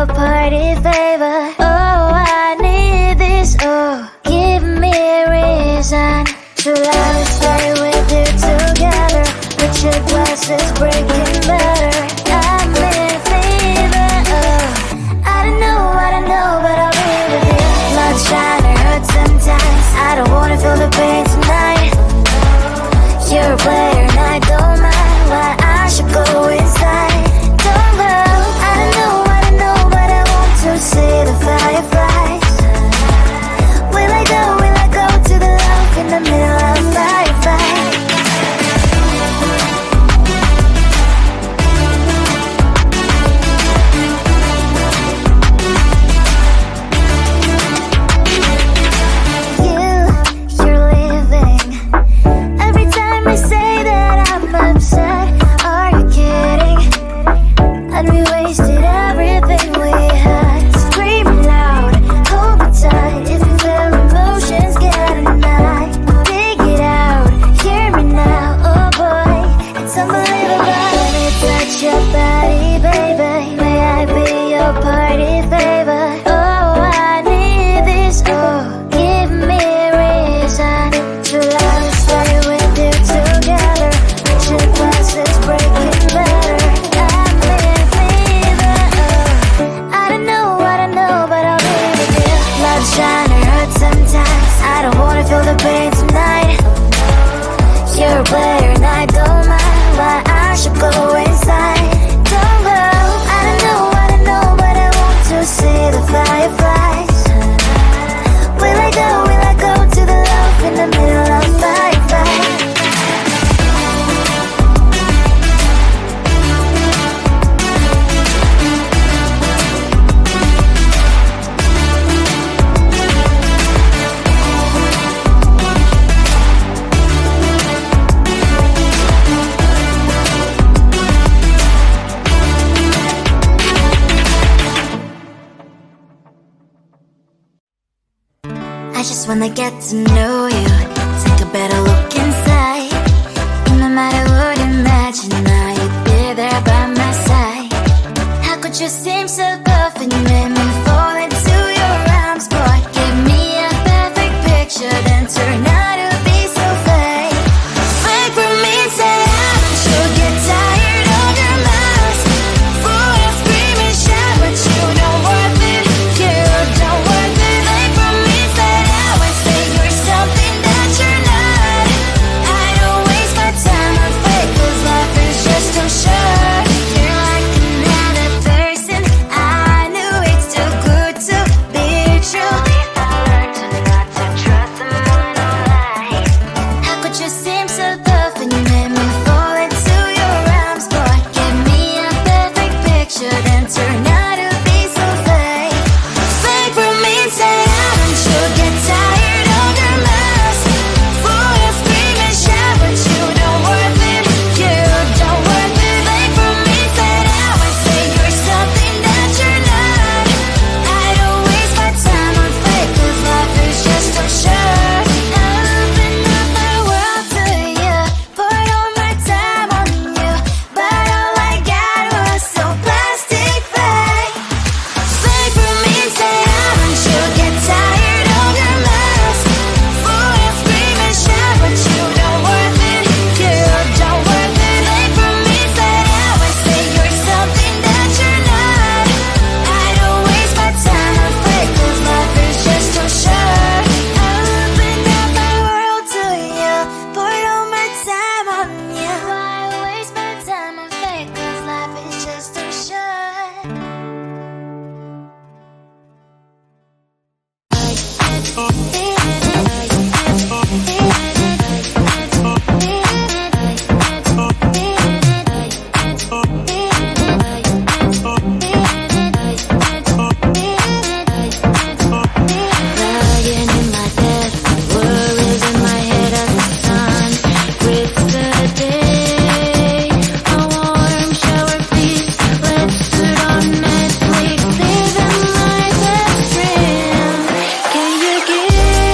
your party favor. Oh, I need this. Oh, give me a reason to love and stay with you together. But your glass is breaking better. I'm in fever. Oh, I don't know, but I'll be with you. Blood shine or hurt sometimes. I don't wanna feel the pain tonight. You're a player and I don't mind why I should go inside. Don't go. I don't know, but I want to see the fireflies. Will I go to the love in the middle of firefight? You're leaving. Every time I say that I'm upset, are you kidding? And we wasted everything we had. Screaming loud, hold me tight. If you feel emotions getting mad, dig it out, hear me now. Oh boy, it's unbelievable. Let me touch your body, baby. May I be your party favor? Oh, I need this. Oh, give me a reason to love and stay with you together. But your glass is breaking better. I'm in fever. Oh, I don't know, but I'll be with you. Love shine or hurt sometimes. I don't wanna feel the pain tonight. You're a player and I don't mind why I should go inside. Don't go. I don't know, but I want to see the fireflies. Will I go to the love in the middle of firefight? I just wanna get to know you, take a better look inside. No matter what, imagine now you'd be there by my side. How could you seem so tough and you made me fall into your arms, boy? Give me a perfect picture, then turn out to be so fake. Wait for me and say haven't you get tired of your mask? Boy, I scream and shout, but you don't worth it. You don't worth it. Wait for me and say you're something that you're not. I don't waste my time on fake, 'cause life is just too short. You're like another person. I knew it's too good to be true. I learned to not to trust someone online. How could you seem so tough and you made me fall into your arms, boy? Give me a perfect picture, then turn out to be so fake. Fake for me and say haven't you get tired of your mask? Boy, I scream and shout, but you don't worth it. You don't worth it. Fake for me and say you're something that you're not. I don't waste my time on fake, 'cause life is just too short. I open up my world to you, poured all my time on you, but all I got was so plastic fake. Fake for me and say haven't you get tired of your mask? Boy, I scream and shout, but you don't worth it. You don't worth it. Fake for me and say you're something that you're not. I don't waste my time on fake, 'cause life is just too short. I opened up my world to you, poured all my time on you. Why waste my time on fake, 'cause life is just too short. Lying in my bed, worries in my head as the sun breaks the day. A warm shower, please. Let's put on Netflix, living my best dream. Can you give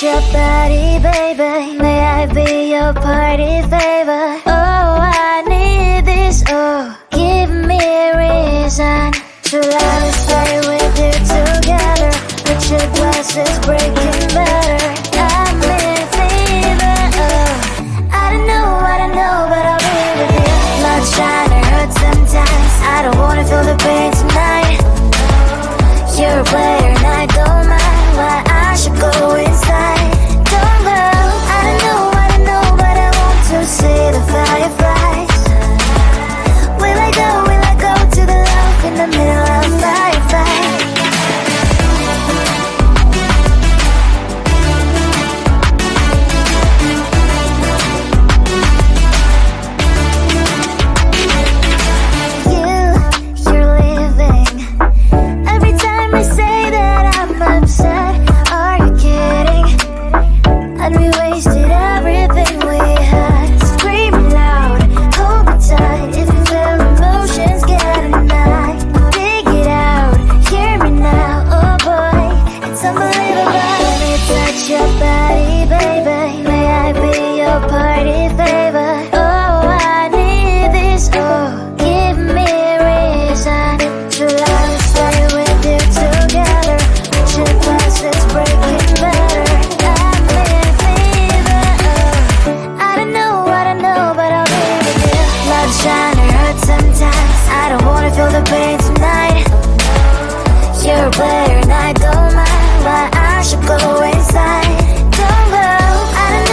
your body, baby. May I be your party favor? Oh, I need this, oh. Give me a reason to let us stay with you together. With your glasses breaking better. I'm in fever, oh. I don't know, but I'll be with you. Love trying to hurt sometimes. I don't wanna feel the pain tonight. You're a player and I don't mind why I should go inside. Don't go. I don't know, but I want to see the fireflies. Will I go to the love in the middle of firefight? You're leaving. Every time I say that I'm upset, are you kidding? And we wasted everything we had. Screaming loud, hold me tight. If you feel emotions getting high, dig it out, hear me now. Oh boy, it's unbelievable. Let me touch your body, baby. May I be your party favor? Oh, I need this, oh. Give me a reason to let us stay with you together. With your glasses breaking better. I'm in fever, oh. I don't know, but I'll be with you. Love trying to hurt sometimes. I don't wanna feel the pain tonight. You're a player and I don't mind why I should go inside. Don't go. I don't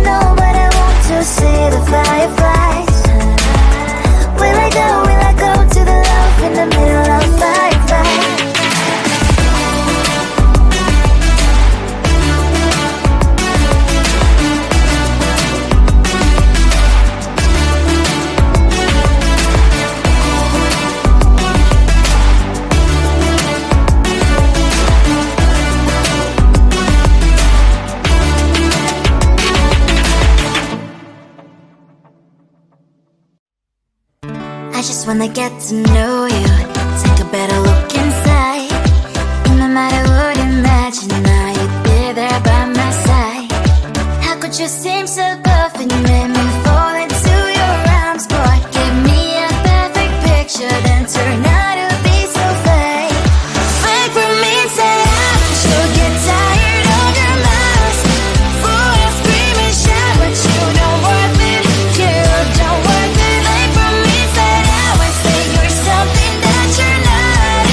know, but I want to see the fireflies. Will I go to the love in the middle of firefight? I just wanna get to know you, take a better look inside. No matter what, imagine now you'd be there by my side. How could you seem so perfect, you made me fall into your arms, boy. Give me a perfect picture, then turn out to be so fake. Fake for me, say I should get tired of your lies. Full of scream and shout, but you don't worth it, you don't worth it. Fake for me, say I would say you're something that you're not.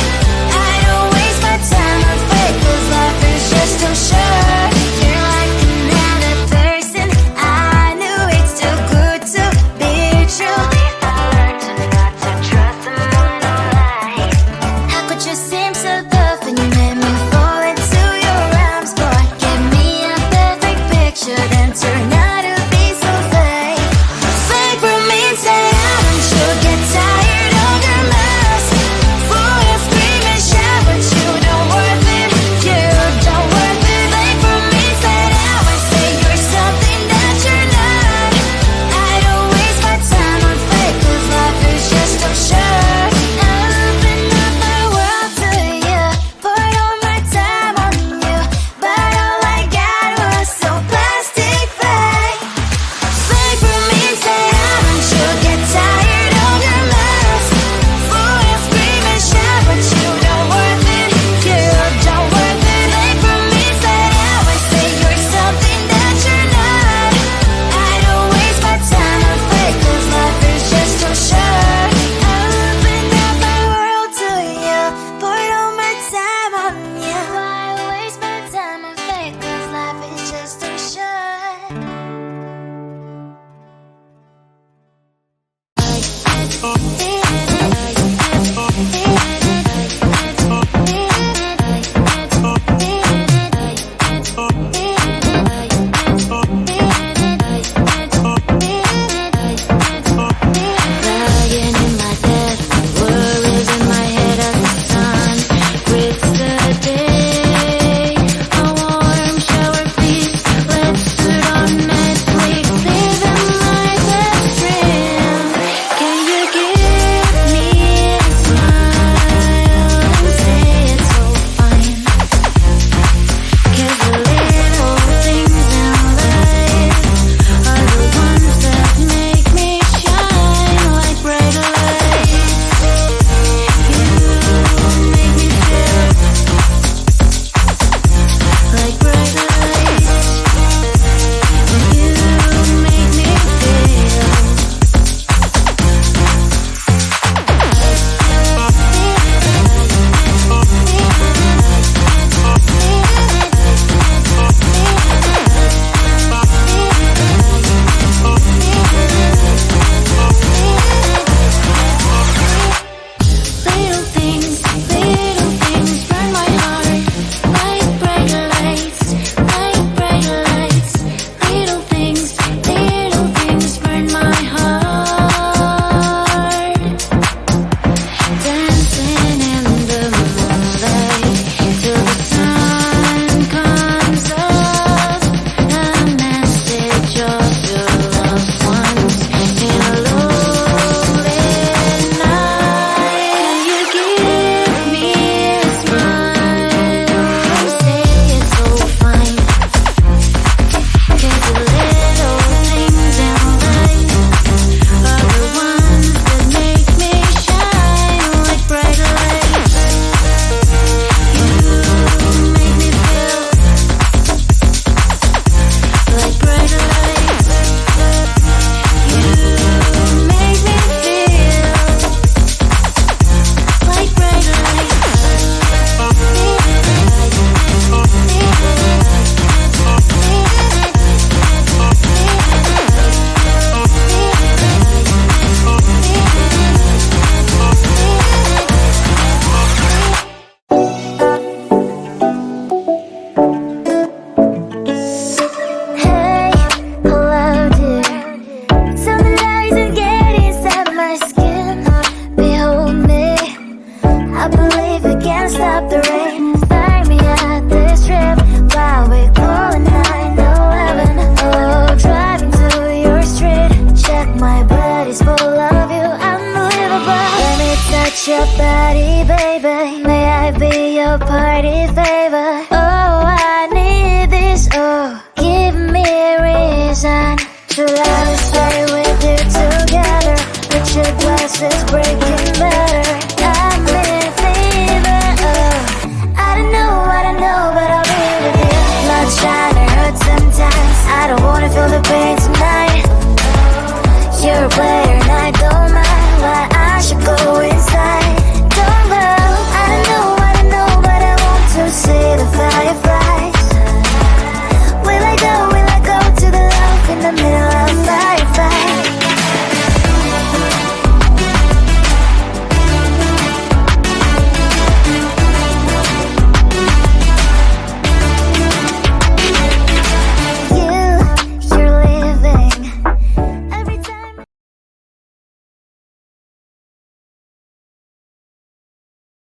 believe we can stop the rain. Start me at this trip while we calling 911. Oh, driving to your street. Check my body's full of you, unbelievable. Let me touch your body, baby. May I be your party favor?